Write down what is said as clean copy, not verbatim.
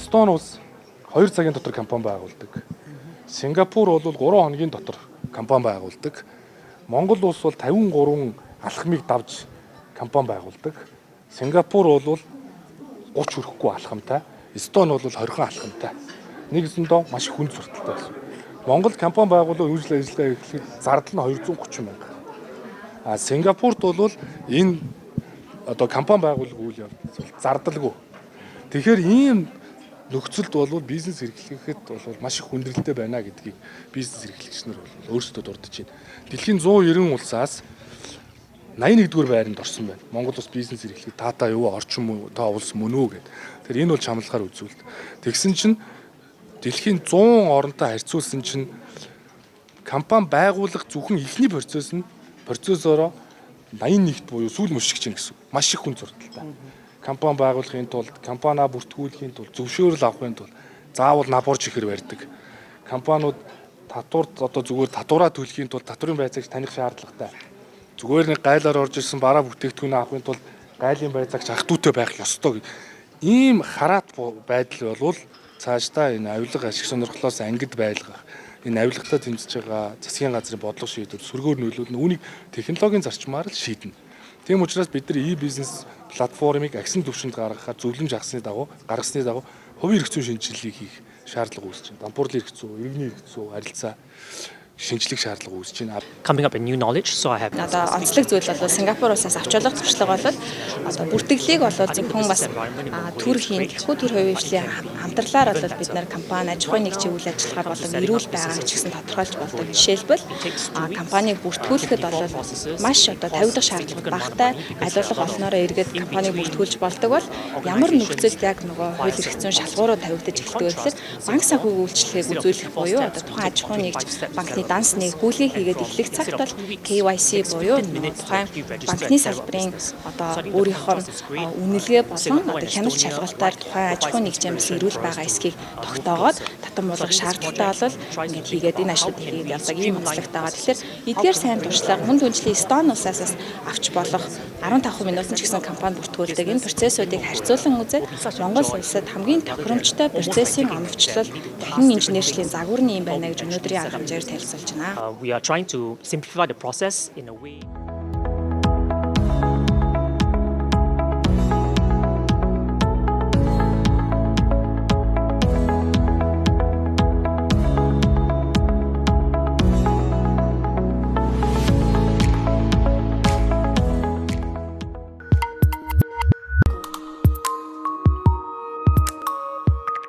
Эстони улс 2 цагийн дотор компани байгуулдаг. Сингапур бол 3 хоногийн дотор компани байгуулдаг. Монгол улс бол 53 алхмыг давж компани байгуулдаг. Сингапур бол 30 хүрэхгүй алхамтай. Эстони бол 20 алхамтай. Нэгсэндээ маш их хүнд сурталтай байсан. Монгол компани байгуулах үйлчлэл ажиллагаа эхлэхэд зардал нь 230 мянга. Сингапурт бол энэ компани байгуулах үйл явдал зардалгүй. Тэгэхээр ийм нөхцөлд бол бизнес эрхлэхэд бол маш их хүндрэлтэй байна гэдгийг бизнес эрхлэгч нар бол өөрсдөө дурдж байна. Дэлхийн 190 улсаас 81-р байранд орсон байна. Монгол улс бизнес эрхлэх та юу орчин мөн та улс мөн үү гэдэг. Тэр энэ бол чамлахаар үзүүлэлт. Тэгсэн чинь дэлхийн 100 оронтой харьцуулсан чинь компани байгуулах зөвхөн эхний процессороо 81-т буюу сүүл мөшгөж чинь гэсэн. Маш их хүн зурдалтай. Компани байгуулахын тулд, компаниа бүртгүүлэхийн тулд, зөвшөөрөл авахын тулд заавал наборж ихэр барьдаг. Компаниуд татварт зүгээр татвараа төлөхийн тулд татврын байцаагч таних шаардлагатай. Зүгээр нэг гайлаар орж ирсэн бараа бүтээгдэхүүн авахын тулд гайлын байцаагч ах トゥ утэй байх ёстой. Ийм хараат байдал бол цаашдаа энэ авилга ашиг сонирхлоос ангид байлгах, энэ авилгатай тэмцэж байгаа засгийн газрын бодлого шийдвэр сөргөөр нөлөөлнө. Үүнийг технологийн зарчмаар л шийднэ. Тийм учраас бид нар e-бизнес платформыг агсан түвшинд гаргахаар зөвлөмж гаргасны дагуу хувийн эрх зүйн шинжилгээг хийх шаардлага үүсэж байна. Дампуурлын эрх зүй, иргэний эрх зүй, харилцаа шинжлэх шаардлага үүсэж байна. Coming up in new knowledge, so I have. Онцлог зүйл бол Сингапур улсаас авч болох туршлага бол бүртгэлийг бол зөвхөн бас төр хийн, тэхүү төр хувийн хамтарлаар бол бид нар компани аж ахуйн нэгжийн үйл ажиллагаар болон эрүүл байгааг ч гэсэн тодорхойлж болдог. Жишээлбэл компанийг бүртгүүлэхэд бол маш 50 дахь шаардлага багтай аль болох олноороо эргээд компанийг бүртгүүлж болдог бол ямар нөхцөлд яг нөгөө хууль эрх зүйн шалгуурууд тавигдаж эхэлдэг вэ гэхээр банк санхүүгийн үйлчлэгийг үзүүлэх буюу тухайн аж ахуйн нэгж банкны данс нэг гүйлгээ хийгээд эхлэх цагт бол KYC буюу тухайн банкны салбарын өөрийнхөө үнэлгээ болон хяналт шалгалтаар тухайн аж ахуйн нэгжээс эрүүл байгаа эсхийг тогтоогоод татан буулгах шаардлагатай бол ингээд хийгээд энэ ажлыг хийгээд явдаг ийм онцлогтой байгаа. Тэгэхээр эдгээр сайн туршлага мөн түншлэн Эстони улсаас авч болох 15% минутын ч гэсэн компани бүртгүүлдэг энэ процессуудыг харьцуулан үзээд Монгол улсад хамгийн тохиромжтой процессын оновчлол дахин инженерчлийн загвар нь юм байна гэж өнөөдрийн арга хэмжээгээр танилцуулж байна. We are trying to simplify the process in a way.